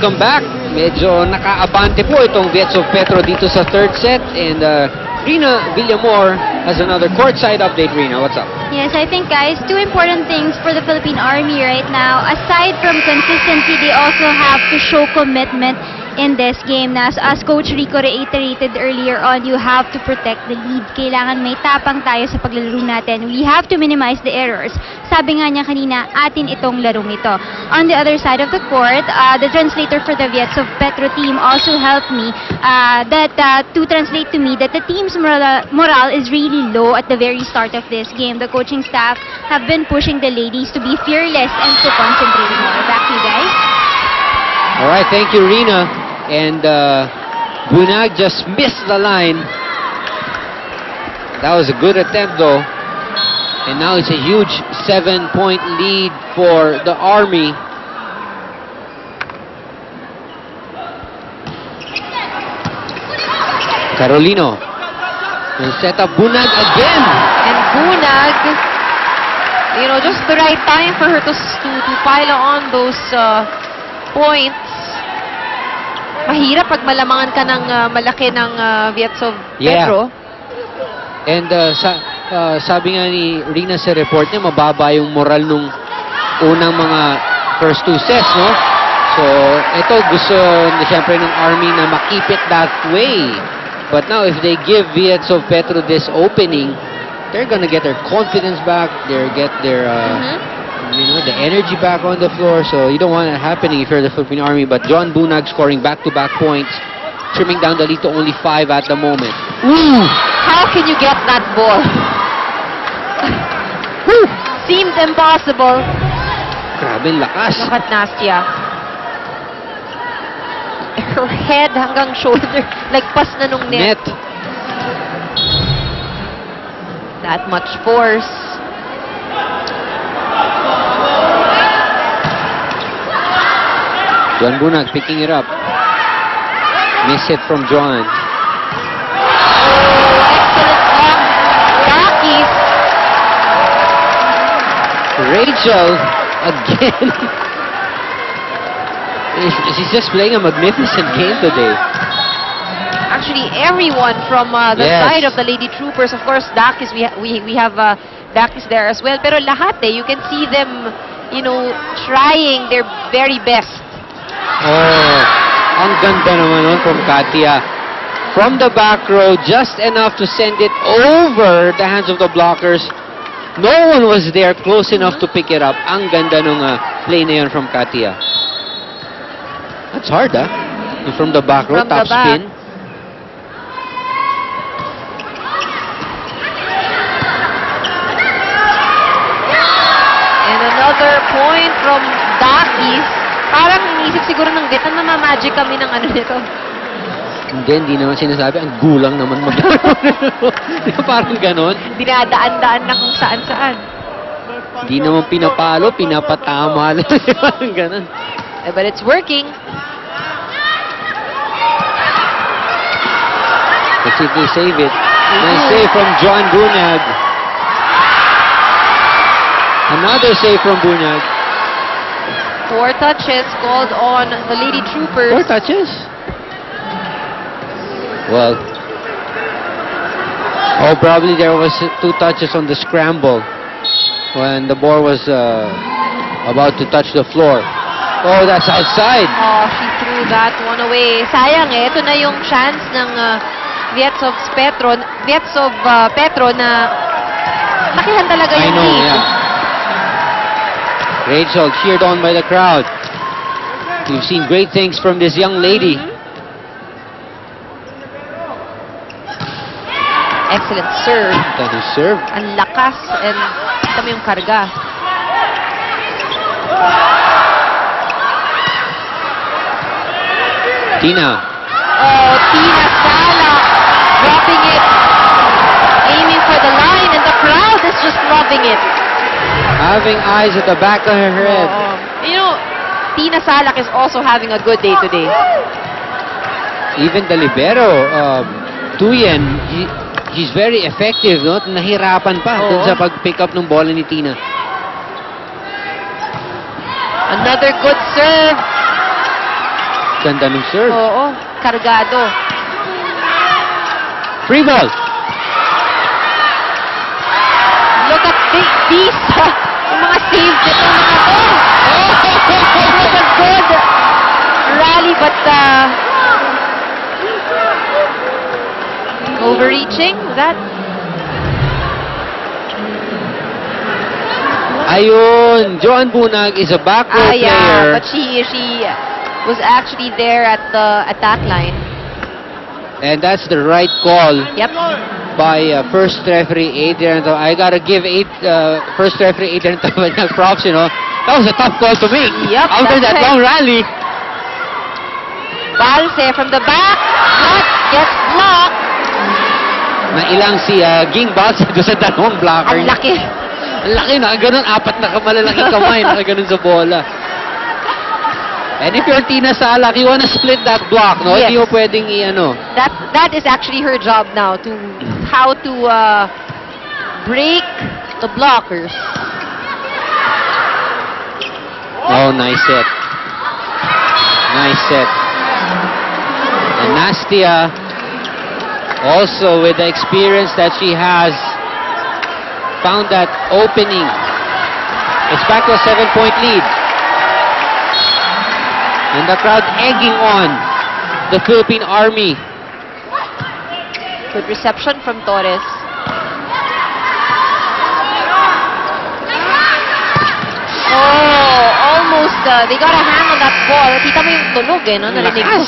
welcome back. Medyo nakaabante po itong Viets of Petro dito sa third set. And Rina Villamor has another courtside update. Rina, what's up? Yes, I think, guys, two important things for the Philippine Army right now. Aside from consistency, they also have to show commitment in this game. Now, as Coach Rico reiterated earlier on, you have to protect the lead. Kailangan may tapang tayo sa paglalaro natin. We have to minimize the errors. Sabi nga niya kanina, atin itong larong ito. On the other side of the court, the translator for the Viets of Petro team also helped me to translate to me that the team's morale is really low at the very start of this game. The coaching staff have been pushing the ladies to be fearless and to concentrate more. Back to you guys. All right, thank you, Rina. And Bunag just missed the line. That was a good attempt, though. And now it's a huge 7-point lead for the Army. Carolino will set up Bunag again. And Bunag, you know, just the right time for her to pile on those points. Mahirap pag malamangan ka ng malaki ng Viets of Petro. And sabi nga ni Rina sa report niya, mababa yung moral nung unang mga first two sets, no? So, ito gusto siyempre ng Army na makip it that way. But now, if they give Viets of Petro this opening, they're gonna get their confidence back, get their you know, the energy back on the floor. So you don't want that happening if you're the Philippine Army. But John Bunag scoring back-to-back points, trimming down the lead to only 5 at the moment. Ooh! How can you get that ball? Seemed impossible. Grabe lakas. Look at Nastia. Her head hanggang shoulder, lagpas na nung net. That much force. John Bunag picking it up. Miss it from John. Dakis. Rachel again. She's just playing a magnificent game today. Actually, everyone from the side of the Lady Troopers, of course, Dakis, we have Dakis there as well. Pero lahat you can see them, you know, trying their very best. Oh, ang ganda naman nun from Katia. From the back row, just enough to send it over the hands of the blockers. No one was there close enough to pick it up. Ang ganda nung play na yun from Katia. That's hard, From the back row, top spin. And another point from Dakis. Parang inisip siguro ng Vietnam na ma-magic kami ng ano nito. Hindi naman sinasabi. Ang gulang naman maglaro. Parang ganon. Dinadaan-daan na kung saan-saan. Hindi naman pinapalo, pinapatama lang. Parang ganon. But it's working. Let's see if they save it. Nice save from John Bunag. Another save from Bunag. 4 touches called on the Lady Troopers. 4 touches? Well, probably there was 2 touches on the scramble when the ball was about to touch the floor. Oh, that's outside. Oh, she threw that one away. Sayang ito na yung chance ng Viets of Petro na lakihan talaga yung lead. Rachel cheered on by the crowd. We've seen great things from this young lady. Excellent serve. That is serve. Ang lakas and kami yung karga. Tina. Oh, Tina Sala dropping it. Aiming for the line and the crowd is just loving it. Having eyes at the back of her head. You know, Tina Salak is also having a good day today. Even the libero, Tuyen, he's very effective, no? Nahirapan pa dun sa pag-pick up ng bola ni Tina. Another good serve. Ganda ng serve. Oo, kargado. Free ball. Look at these, yung mga saves nito, mga to. It was a good rally, but overreaching, that? Ayun, Joan Bunag is a back row Yeah, player. but she was actually there at the attack line. And that's the right call Yep. by first referee Adrian. I gotta give first referee Adrian Tabanyag props, you know. That was a tough call to make. Yep, After that's that right. long rally. Balse from the back, shot gets blocked. Nailang si Ging Balsa doon sa dalawang blocker. Ang laki. Ang laki, nakaganon. 4 na malalaking kamay, nakaganon sa bola. And if you're Tina Salak, you wanna split that block, no? Yes. Hindi mo pwedeng i-ano. That is actually her job now, to how to break the blockers. Oh, nice set. Nice set. And Nastia, also with the experience that she has, found that opening. It's back to a 7-point lead. And the crowd egging on the Philippine Army. Good reception from Torres. Oh, almost, they got a hand on that ball. Kita mo yung tunog, no? Narinig mo. Lakas.